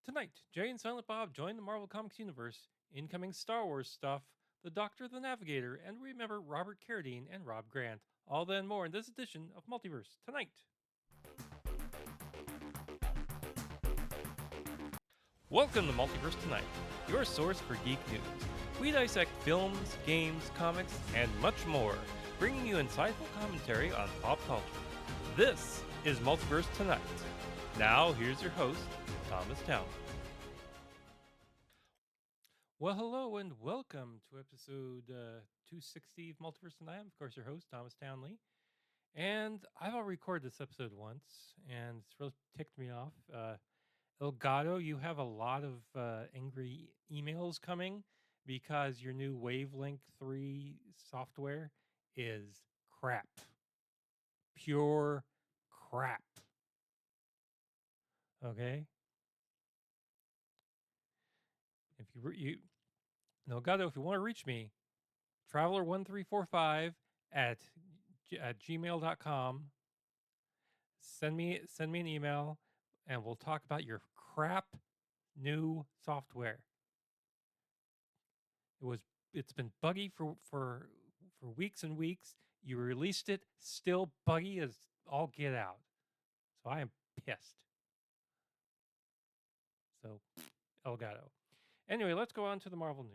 Tonight, Jay and Silent Bob join the Marvel Comics universe, incoming Star Wars stuff, the Doctor the Navigator, and remember Robert Carradine and Rob Grant. All that and more in this edition of Multiverse Tonight. Welcome to Multiverse Tonight, your source for geek news. We dissect films, games, comics, and much more, bringing you insightful commentary on pop culture. This is Multiverse Tonight. Now, here's your host, Thomas Town. Well, hello and welcome to episode 260 of Multiverse Tonight. I'm, of course, your host, Thomas Townley. And I've already recorded this episode once, and it's really ticked me off. Elgato, you have a lot of angry emails coming because your new Wavelength 3 software is crap. Pure crap. Okay? If Elgato, if you want to reach me, traveler1345 at gmail.com. Send me an email and we'll talk about your crap new software. It's been buggy for weeks and weeks. You released it, still buggy as all get out. So I am pissed. So Elgato. Anyway, let's go on to the Marvel news.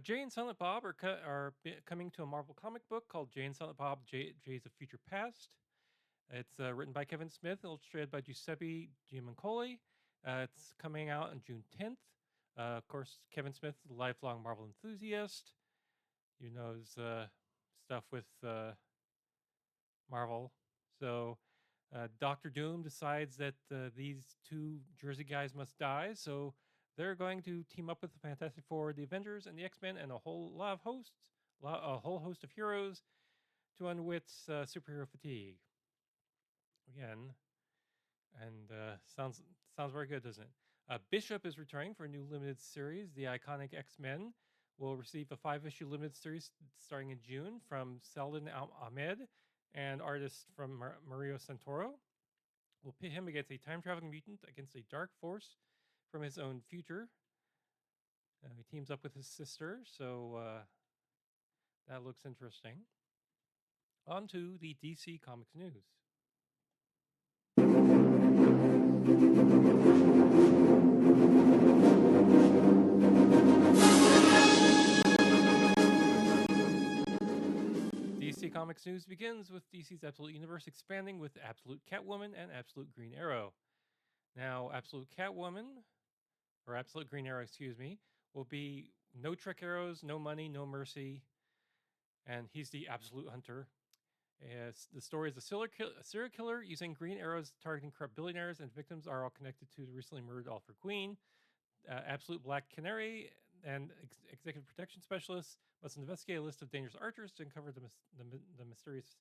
Jay and Silent Bob are coming to a Marvel comic book called Jay and Silent Bob, Jay's of Future Past. It's written by Kevin Smith, illustrated by Giuseppe Giancoli. It's coming out on June 10th. Of course, Kevin Smith is a lifelong Marvel enthusiast. He knows stuff with Marvel. So Doctor Doom decides that these two Jersey guys must die, so they're going to team up with the Fantastic Four, the Avengers, and the X-Men, and a whole host of heroes to unwits superhero fatigue. Again, and sounds very good, doesn't it? Bishop is returning for a new limited series. The iconic X-Men will receive a 5-issue limited series starting in June from Selden Ahmed and artist from Mario Santoro. Will pit him against a time-traveling mutant against a dark force from his own future. He teams up with his sister, so that looks interesting. On to the DC Comics news. DC Comics news begins with DC's Absolute Universe expanding with Absolute Catwoman and Absolute Green Arrow. Now, Absolute Catwoman, or Absolute Green Arrow, excuse me, will be no trick arrows, no money, no mercy, and he's the absolute hunter. The story is a serial killer using green arrows targeting corrupt billionaires, and victims are all connected to the recently murdered Alfred Queen. Absolute Black Canary and Executive Protection Specialists must investigate a list of dangerous archers to uncover the mysterious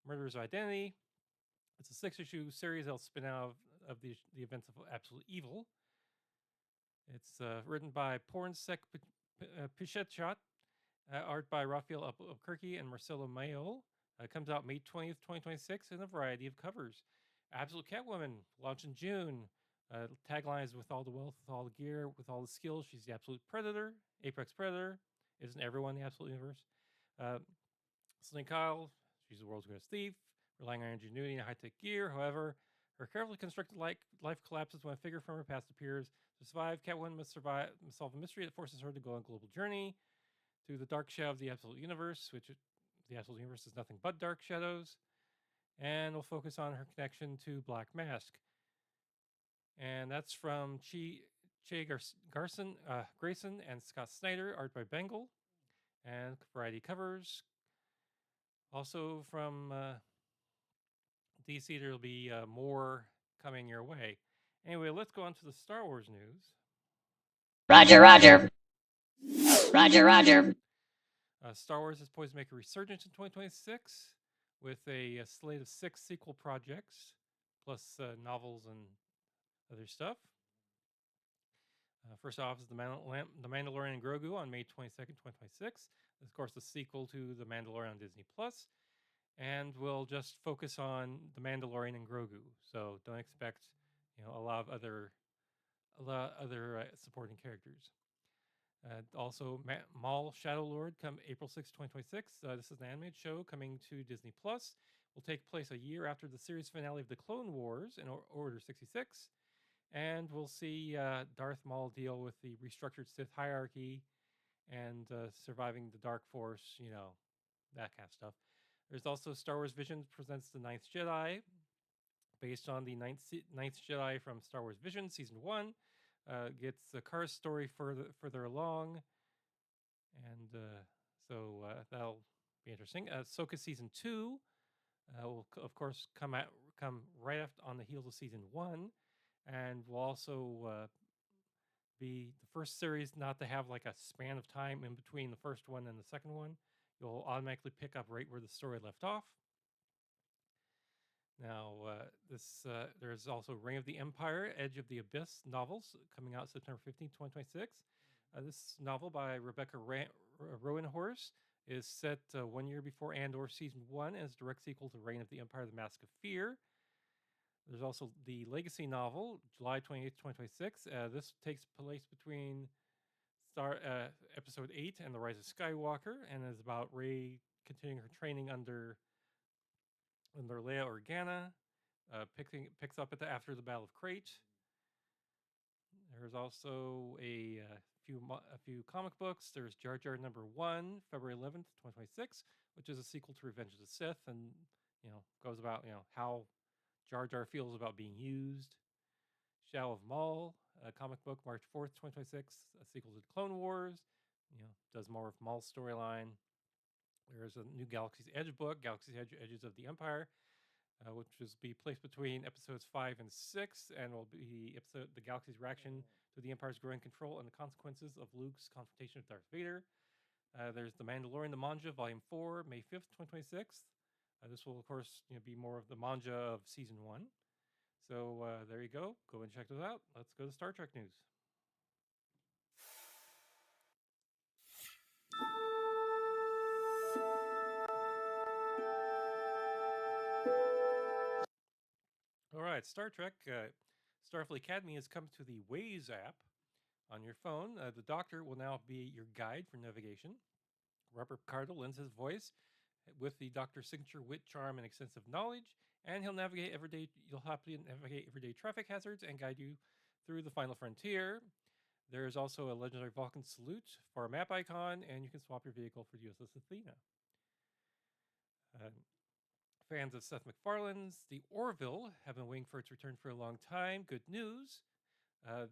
murderer's identity. It's a 6-issue series that'll spin out of the events of Absolute Evil. It's written by Pornsek Pichetshot, art by Raphael Albuquerque and Marcelo Mayo. It comes out May 20th, 2026 in a variety of covers. Absolute Catwoman, launched in June. Tagline is with all the wealth, with all the gear, with all the skills. She's the absolute predator, apex predator. Isn't everyone the absolute universe? Selene Kyle, she's the world's greatest thief, relying on ingenuity and high-tech gear. However, her carefully constructed life collapses when a figure from her past appears. To survive, Catwoman must solve a mystery that forces her to go on a global journey through the dark shadow of the absolute universe, which the absolute universe is nothing but dark shadows. And we'll focus on her connection to Black Mask. And that's from Grayson and Scott Snyder, art by Bengal, and variety covers. Also from DC, there'll be more coming your way. Anyway, let's go on to the Star Wars news. Roger, Roger. Roger, Roger. Star Wars is poised to make a resurgence in 2026 with a slate of 6 sequel projects, plus novels and other stuff. First off is The Mandalorian and Grogu on May 22nd, 2026. This, of course, the sequel to The Mandalorian on Disney Plus, and we'll just focus on The Mandalorian and Grogu. So don't expect, a lot of other supporting characters. Also, Maul Shadow Lord come April 6, 2026. This is an animated show coming to Disney Plus. Will take place a year after the series finale of the Clone Wars in Order 66. And we'll see Darth Maul deal with the restructured Sith hierarchy and surviving the Dark Force, that kind of stuff. There's also Star Wars Visions presents The Ninth Jedi, based on the Ninth Jedi from Star Wars Visions, Season 1. Gets the Kara's story further along. And so that'll be interesting. Ahsoka Season 2 will, of course, come right after on the heels of Season 1. And will also be the first series not to have like a span of time in between the first one and the second one. You'll automatically pick up right where the story left off. Now, there's also Ring of the Empire, Edge of the Abyss novels coming out September 15th, 2026. This novel by Rebecca Roanhorse is set 1 year before Andor Season 1 and is a direct sequel to Reign of the Empire, The Mask of Fear. There's also the Legacy novel, July 28th, 2026. This takes place between Episode 8 and The Rise of Skywalker, and is about Rey continuing her training under Leia Organa, picks up after the Battle of Crate. There's also a few comic books. There's Jar Jar #1, February 11th, 2026, which is a sequel to Revenge of the Sith, and goes about how Jar Jar feels about being used. Shadow of Maul, a comic book, March 4th, 2026, a sequel to the Clone Wars. Does more of Maul's storyline. There's a new Galaxy's Edge book, Galaxy's Edges of the Empire, which will be placed between episodes 5 and 6, and will be the Galaxy's reaction to the Empire's growing control and the consequences of Luke's confrontation with Darth Vader. There's The Mandalorian, the Manga, Volume 4, May 5th, 2026. This will, of course, be more of the manga of Season 1. So there you go. Go and check those out. Let's go to Star Trek news. All right, Star Trek. Starfleet Academy has come to the Waze app on your phone. The Doctor will now be your guide for navigation. Robert Picardo lends his voice with the Doctor's signature wit, charm, and extensive knowledge, and you'll happily navigate everyday traffic hazards and guide you through the final frontier. There is also a legendary Vulcan salute for a map icon, and you can swap your vehicle for USS Athena. Fans of Seth MacFarlane's The Orville have been waiting for its return for a long time. Good news.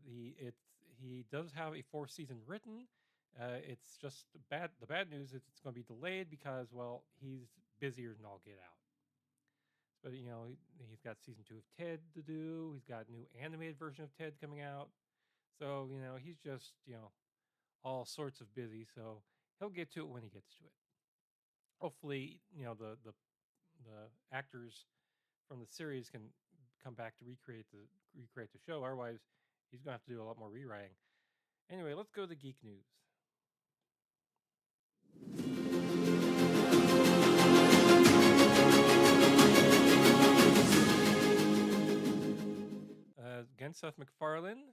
He does have a 4th season written. It's just the bad news is it's going to be delayed because, well, he's busier than all get out. But, he's got season 2 of Ted to do. He's got a new animated version of Ted coming out. So, he's just, all sorts of busy. So he'll get to it when he gets to it. Hopefully, the actors from the series can come back to recreate the show. Otherwise, he's going to have to do a lot more rewriting. Anyway, let's go to geek news. Again, Seth MacFarlane,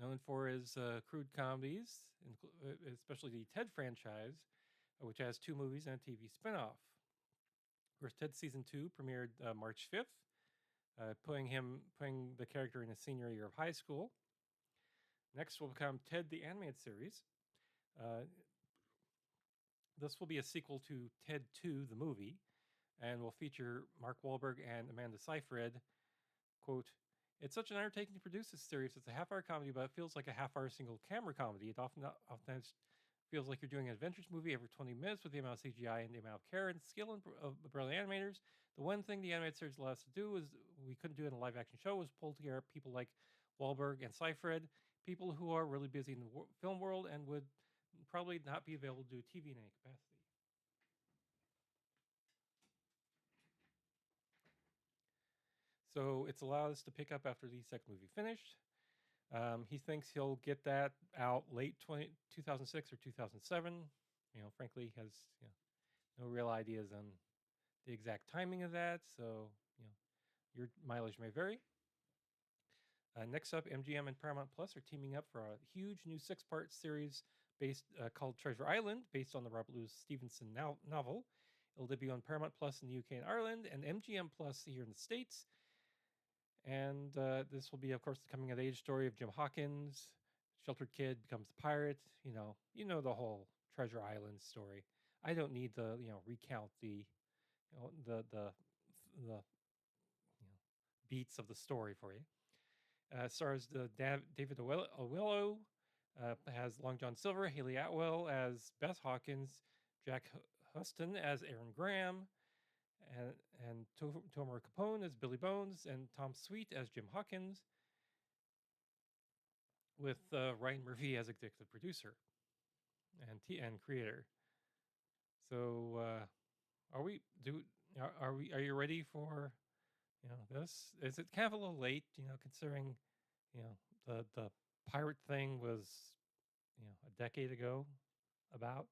known for his crude comedies, especially the Ted franchise, which has 2 movies and a TV spinoff. Of course, Ted Season 2 premiered March 5th, putting the character in his senior year of high school. Next will become Ted the Animated Series. This will be a sequel to Ted 2, the movie, and will feature Mark Wahlberg and Amanda Seyfried. Quote, "It's such an undertaking to produce this series. It's a half-hour comedy, but it feels like a half-hour single-camera comedy. It often feels like you're doing an adventures movie every 20 minutes with the amount of CGI and the amount of care and skill of the brilliant animators. The one thing the animated series allowed us to do is we couldn't do in a live-action show was pull together people like Wahlberg and Seyfried, people who are really busy in the film world and would probably not be available to do TV in any capacity." So it's allowed us to pick up after the second movie finished. He thinks he'll get that out late 2006 or 2007. Frankly, has no real ideas on the exact timing of that. So, your mileage may vary. Next up, MGM and Paramount Plus are teaming up for a huge new 6-part series based called Treasure Island, based on the Robert Louis Stevenson novel. It'll debut on Paramount Plus in the UK and Ireland, and MGM Plus here in the States. And this will be, of course, the coming of age story of Jim Hawkins. Sheltered kid becomes the pirate. The whole Treasure Island story. I don't need to, recount the beats of the story for you. Stars David Oello, has Long John Silver, Haley Atwell as Beth Hawkins, Jack Huston as Aaron Graham, and Tomer Capone as Billy Bones, and Tom Sweet as Jim Hawkins, with Ryan Murphy as executive producer and creator. So, are you ready for this? Is it kind of a little late? Considering the pirate thing was a decade ago. About.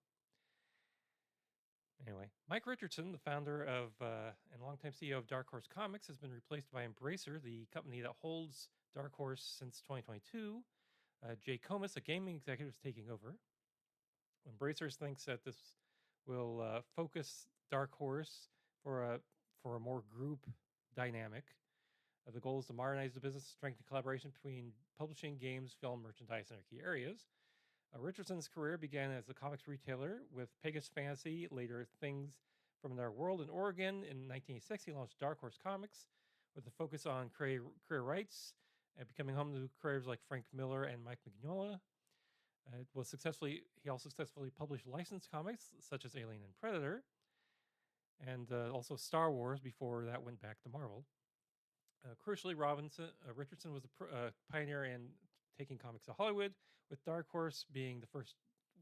Anyway, Mike Richardson, the founder of and longtime CEO of Dark Horse Comics, has been replaced by Embracer, the company that holds Dark Horse since 2022. Jay Comas, a gaming executive, is taking over. Embracer thinks that this will focus Dark Horse for a more group dynamic. The goal is to modernize the business, strengthen collaboration between publishing, games, film, merchandise, and other key areas. Richardson's career began as a comics retailer with Pegasus Fantasy, later Things from Another World in Oregon. In 1986, he launched Dark Horse Comics with a focus on career rights, becoming home to creators like Frank Miller and Mike Mignola. He also successfully published licensed comics such as Alien and Predator, and also Star Wars before that went back to Marvel. Crucially, Richardson was a pioneer in taking comics to Hollywood, with Dark Horse being the first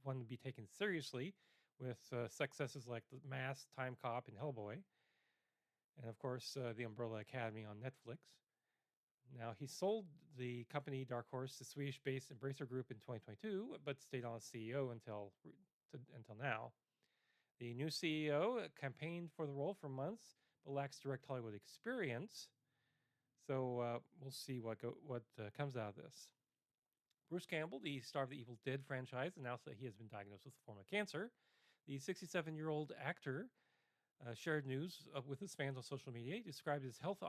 one to be taken seriously, with successes like The Mask, Time Cop, and Hellboy, and of course the Umbrella Academy on Netflix. Now, he sold the company Dark Horse to Swedish-based Embracer Group in 2022, but stayed on as CEO until now. The new CEO campaigned for the role for months, but lacks direct Hollywood experience. So we'll see what comes out of this. Bruce Campbell, the star of the Evil Dead franchise, announced that he has been diagnosed with a form of cancer. The 67-year-old actor shared news with his fans on social media. He described his health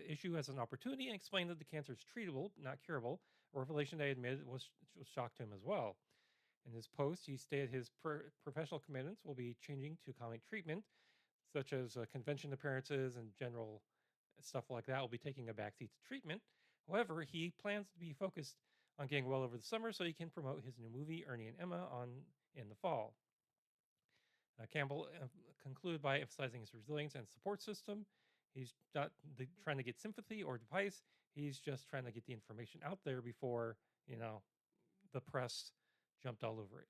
issue as an opportunity and explained that the cancer is treatable, not curable, a revelation they admitted was shock to him as well. In his post, he stated his professional commitments will be changing to accommodate treatment, such as convention appearances and general stuff like that will be taking a backseat to treatment. However, he plans to be focused on getting well over the summer so he can promote his new movie, Ernie and Emma, in the fall. Campbell concluded by emphasizing his resilience and support system. He's not trying to get sympathy or advice. He's just trying to get the information out there before, the press jumped all over it.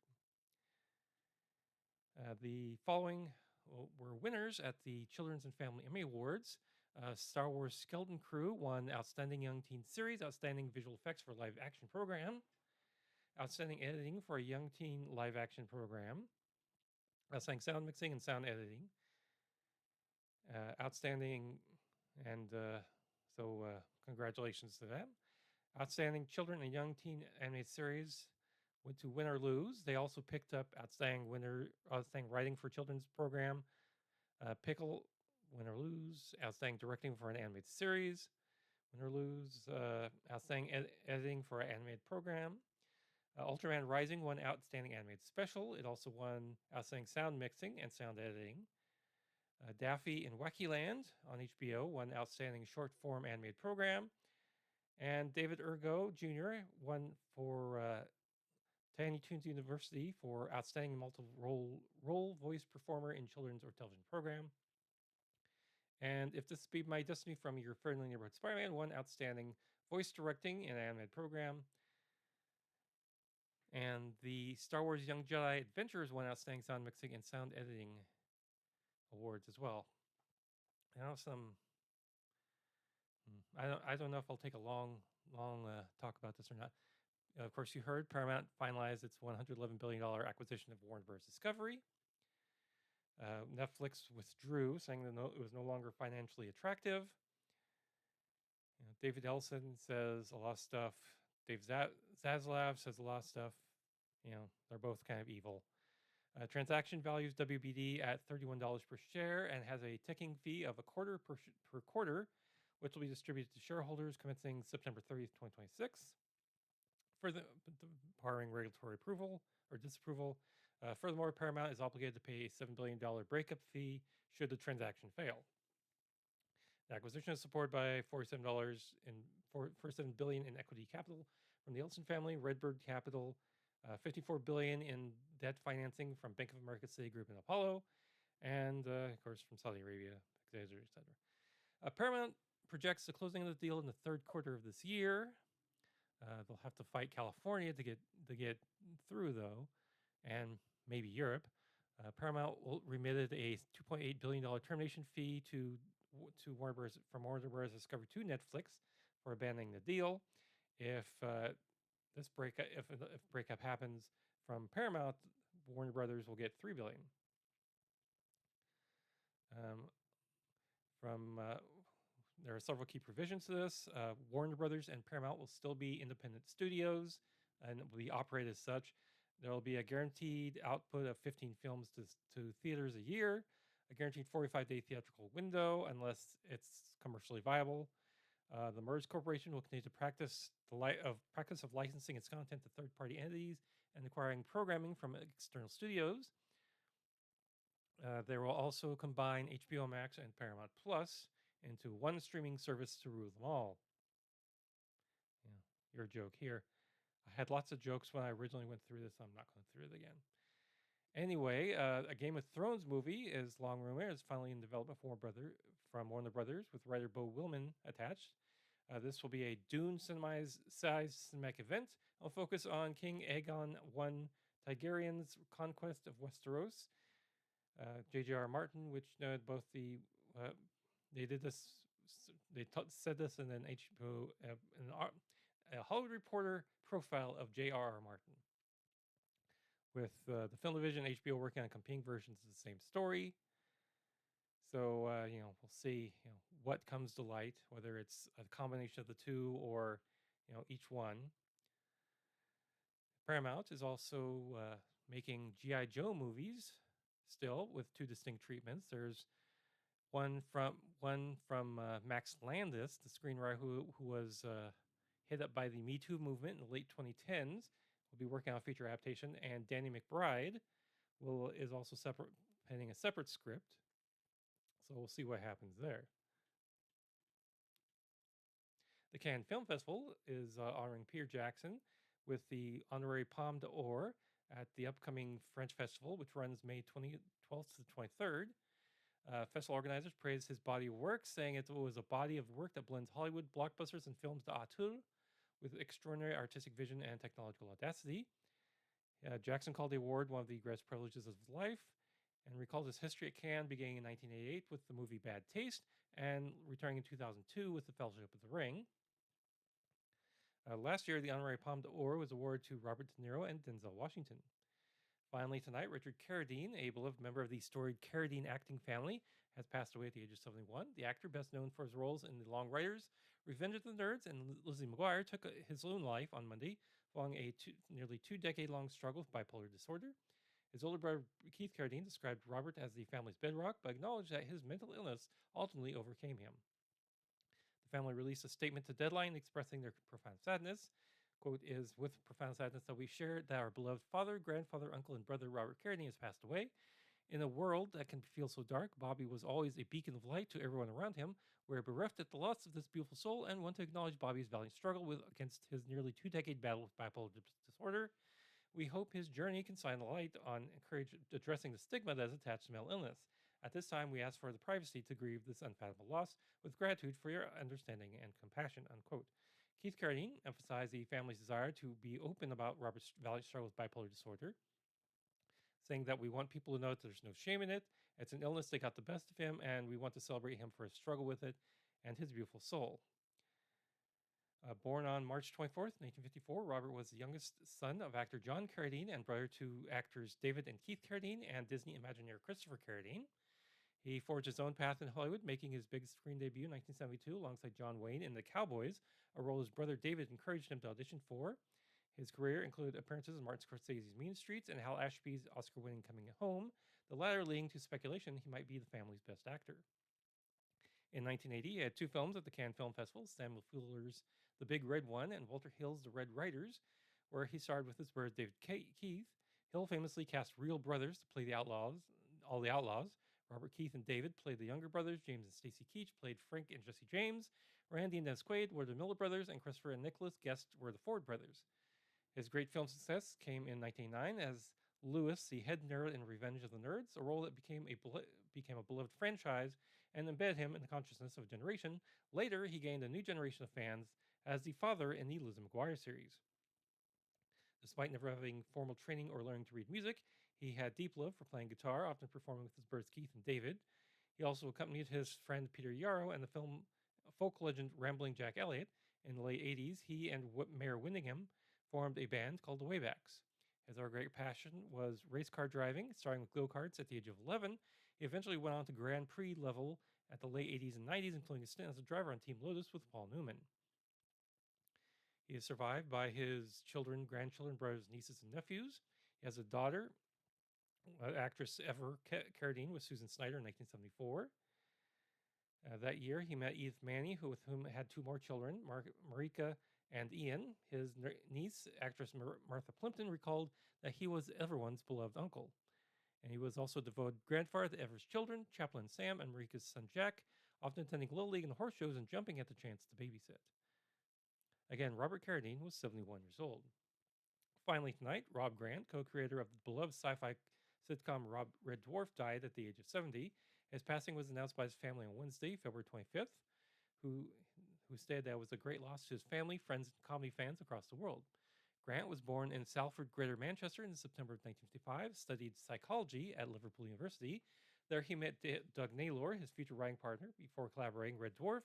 The following were winners at the Children's and Family Emmy Awards. Star Wars Skeleton Crew won Outstanding Young Teen Series, Outstanding Visual Effects for Live Action Program, Outstanding Editing for a Young Teen Live Action Program, Outstanding Sound Mixing and Sound Editing, Outstanding, and congratulations to them. Outstanding Children and Young Teen Animated Series went to Win or Lose. They also picked up Outstanding Writing for Children's Program, Pickle, Win or Lose, Outstanding Directing for an Animated Series, Win or Lose, Outstanding Editing for an Animated Program. Ultraman Rising won Outstanding Animated Special. It also won Outstanding Sound Mixing and Sound Editing. Daffy in Wacky Land on HBO won Outstanding Short Form Animated Program. And David Ergo Jr. won for Tiny Toons University for Outstanding Multiple Role Voice Performer in Children's or Television Program. And If This Be My Destiny from Your Friendly Neighborhood Spider-Man won Outstanding Voice Directing in an Animated Program. And the Star Wars Young Jedi Adventures won Outstanding Sound Mixing and Sound Editing awards as well. Now I don't know if I'll take a long talk about this or not. Of course, you heard Paramount finalized its $111 billion acquisition of Warner Bros. Discovery. Netflix withdrew, saying that it was no longer financially attractive. David Ellison says a lot of stuff. Dave Zaslav says a lot of stuff. They're both kind of evil. Transaction values WBD at $31 per share and has a ticking fee of a quarter per quarter, which will be distributed to shareholders commencing September 30th, 2026. For the barring regulatory approval or disapproval. Furthermore, Paramount is obligated to pay a $7 billion breakup fee should the transaction fail. The acquisition is supported by $47 billion in equity capital from the Ellison family, Redbird Capital, $54 billion in debt financing from Bank of America, Citigroup, and Apollo, and of course from Saudi Arabia, etc. Paramount projects the closing of the deal in the third quarter of this year. They'll have to fight California to get through, though, and maybe Europe. Paramount remitted a $2.8 billion termination fee to Warner Bros. From Warner Bros. Discovery to Netflix for abandoning the deal. If this breakup happens from Paramount, Warner Brothers will get $3 billion. There are several key provisions to this. Warner Brothers and Paramount will still be independent studios and will be operated as such. There will be a guaranteed output of 15 films to theaters a year, a guaranteed 45-day theatrical window unless it's commercially viable. The merged corporation will continue to practice of licensing its content to third-party entities and acquiring programming from external studios. They will also combine HBO Max and Paramount Plus into one streaming service to rule them all. Your joke here. I had lots of jokes when I originally went through this. I'm not going through it again. Anyway, a Game of Thrones movie is long rumored. It's finally in development from Warner Brothers with writer Beau Willimon attached. This will be a Dune sized cinematic event. I'll focus on King Aegon I Targaryen's conquest of Westeros. J.J.R. Martin, which both the they did this. They said this in an HBO a Hollywood Reporter profile of J.R.R. Martin. With the film division, HBO working on competing versions of the same story. So we'll see what comes to light, whether it's a combination of the two or each one. Paramount is also making G.I. Joe movies still with two distinct treatments. There's one from Max Landis, the screenwriter who was hit up by the Me Too movement in the late 2010s. Will be working on a feature adaptation, and Danny McBride is also penning a separate script. So we'll see what happens there. The Cannes Film Festival is honoring Peter Jackson with the honorary Palme d'Or at the upcoming French festival, which runs May 12th to the 23rd. Festival organizers praised his body of work, saying it was a body of work that blends Hollywood blockbusters and films d'auteur with extraordinary artistic vision and technological audacity. Jackson called the award one of the greatest privileges of his life and recalled his history at Cannes beginning in 1988 with the movie Bad Taste and returning in 2002 with The Fellowship of the Ring. Last year, the honorary Palme d'Or was awarded to Robert De Niro and Denzel Washington. Finally, tonight, Richard Carradine, a beloved member of the storied Carradine acting family, has passed away at the age of 71. The actor, best known for his roles in The Long Riders, Revenge of the Nerds, and Lizzie McGuire, took his own life on Monday following a nearly two-decade-long struggle with bipolar disorder. His older brother, Keith Carradine, described Robert as the family's bedrock, but acknowledged that his mental illness ultimately overcame him. The family released a statement to Deadline expressing their profound sadness. Quote, is with profound sadness that we share that our beloved father, grandfather, uncle, and brother Robert Carradine has passed away. In a world that can feel so dark, Bobby was always a beacon of light to everyone around him. We're bereft at the loss of this beautiful soul and want to acknowledge Bobby's valiant struggle against his nearly two-decade battle with bipolar disorder. We hope his journey can shine a light on addressing the stigma that is attached to mental illness. At this time, we ask for the privacy to grieve this unfathomable loss with gratitude for your understanding and compassion, unquote. Keith Carradine emphasized the family's desire to be open about Robert's valiant struggle with bipolar disorder, saying that we want people to know that there's no shame in it. It's an illness that got the best of him, and we want to celebrate him for his struggle with it and his beautiful soul. Born on March 24th, 1954, Robert was the youngest son of actor John Carradine and brother to actors David and Keith Carradine and Disney Imagineer Christopher Carradine. He forged his own path in Hollywood, making his big screen debut in 1972 alongside John Wayne in The Cowboys, a role his brother David encouraged him to audition for. His career included appearances in Martin Scorsese's Mean Streets and Hal Ashby's Oscar-winning Coming Home, the latter leading to speculation he might be the family's best actor. In 1980, he had two films at the Cannes Film Festival, Samuel Fuller's The Big Red One and Walter Hill's The Red Riders, where he starred with his brother David Keith. Hill famously cast real brothers to play all the outlaws. Robert Keith and David played the younger brothers. James and Stacy Keach played Frank and Jesse James. Randy and Dennis Quaid were the Miller brothers, and Christopher and Nicholas Guest were the Ford brothers. His great film success came in 1999 as Lewis, the head nerd in Revenge of the Nerds, a role that became a beloved franchise and embedded him in the consciousness of a generation. Later, he gained a new generation of fans as the father in the Lizzie McGuire series. Despite never having formal training or learning to read music, he had deep love for playing guitar, often performing with his brothers Keith and David. He also accompanied his friend Peter Yarrow and the film folk legend Rambling Jack Elliott. In the late 80s, he and Mayor Winningham formed a band called the Waybacks. His other great passion was race car driving, starting with go-karts at the age of 11. He eventually went on to Grand Prix level at the late 80s and 90s, including a stint as a driver on Team Lotus with Paul Newman. He is survived by his children, grandchildren, brothers, nieces, and nephews. He has a daughter, actress Ever Carradine, with Susan Snyder in 1974. That year, he met Edith Manny, with whom had two more children, Marika and Ian. His niece, actress Martha Plimpton, recalled that he was everyone's beloved uncle. And he was also a devoted grandfather to Ever's children, Chaplain Sam and Marika's son Jack, often attending Little League and horse shows and jumping at the chance to babysit. Again, Robert Carradine was 71 years old. Finally tonight, Rob Grant, co-creator of the beloved sci-fi sitcom Red Dwarf, died at the age of 70. His passing was announced by his family on Wednesday, February 25th, who stated that it was a great loss to his family, friends, and comedy fans across the world. Grant was born in Salford, Greater Manchester in September of 1955, studied psychology at Liverpool University. There he met Doug Naylor, his future writing partner, before collaborating Red Dwarf.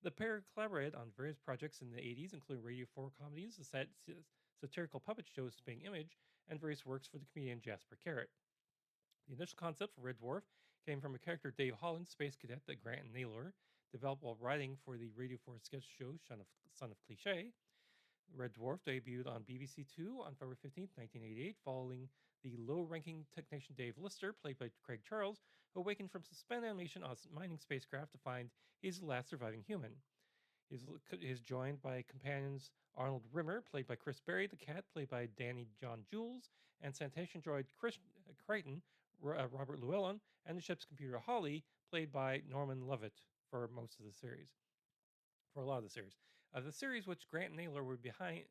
The pair collaborated on various projects in the 80s, including Radio 4 comedies, the satirical puppet show Spitting Image, and various works for the comedian Jasper Carrot. The initial concept for Red Dwarf came from a character Dave Holland, space cadet, that Grant and Naylor developed while writing for the Radio 4 sketch show Son of Cliché. Red Dwarf debuted on BBC Two on February 15, 1988, following the low-ranking technician Dave Lister, played by Craig Charles, who awakened from suspended animation on a mining spacecraft to find he's the last surviving human. He's joined by companions Arnold Rimmer, played by Chris Berry, the cat, played by Danny John Jules, and sanitation droid Crichton, Robert Llewellyn, and the ship's computer Holly, played by Norman Lovett for most of the series. For a lot of the series. The series, which Grant and Naylor were behind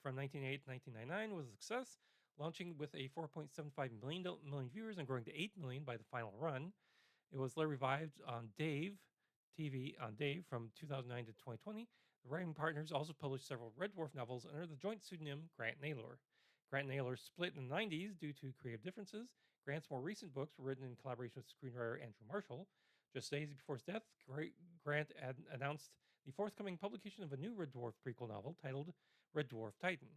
from 1988 to 1999, was a success, launching with a 4.75 million viewers and growing to 8 million by the final run. It was later revived on Dave TV from 2009 to 2020. The writing partners also published several Red Dwarf novels under the joint pseudonym Grant Naylor. Grant and Naylor split in the 90s due to creative differences. Grant's more recent books were written in collaboration with screenwriter Andrew Marshall. Just days before his death, Grant announced the forthcoming publication of a new Red Dwarf prequel novel titled Red Dwarf Titan.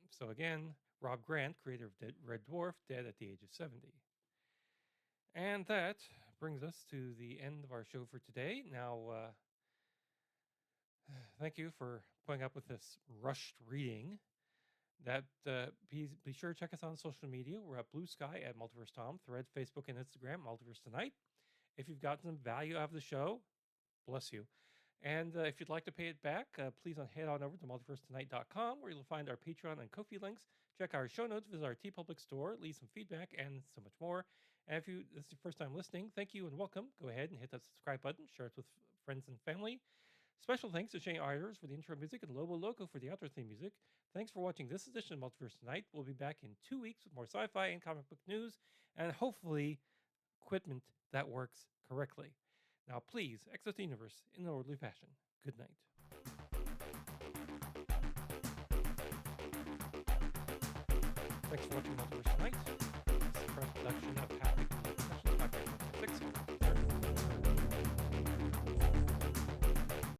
So again, Rob Grant, creator of Red Dwarf, dead at the age of 70. And that brings us to the end of our show for today. Now, thank you for putting up with this rushed reading. Be sure to check us on social media. We're at Blue Sky at Multiverse Tom, Thread, Facebook, and Instagram, Multiverse Tonight. If you've gotten some value out of the show, bless you. And if you'd like to pay it back, please head on over to multiversetonight.com, where you'll find our Patreon and Ko-fi links. Check our show notes, visit our TeePublic store, leave some feedback, and so much more. And if this is your first time listening, thank you and welcome. Go ahead and hit that subscribe button, share it with friends and family. Special thanks to Shane Arders for the intro music and Lobo Loco for the outro theme music. Thanks for watching this edition of Multiverse Tonight. We'll be back in 2 weeks with more sci-fi and comic book news, and hopefully equipment that works correctly. Now, please, exit the universe in an orderly fashion. Good night. Thanks for watching Multiverse Tonight. This is a production of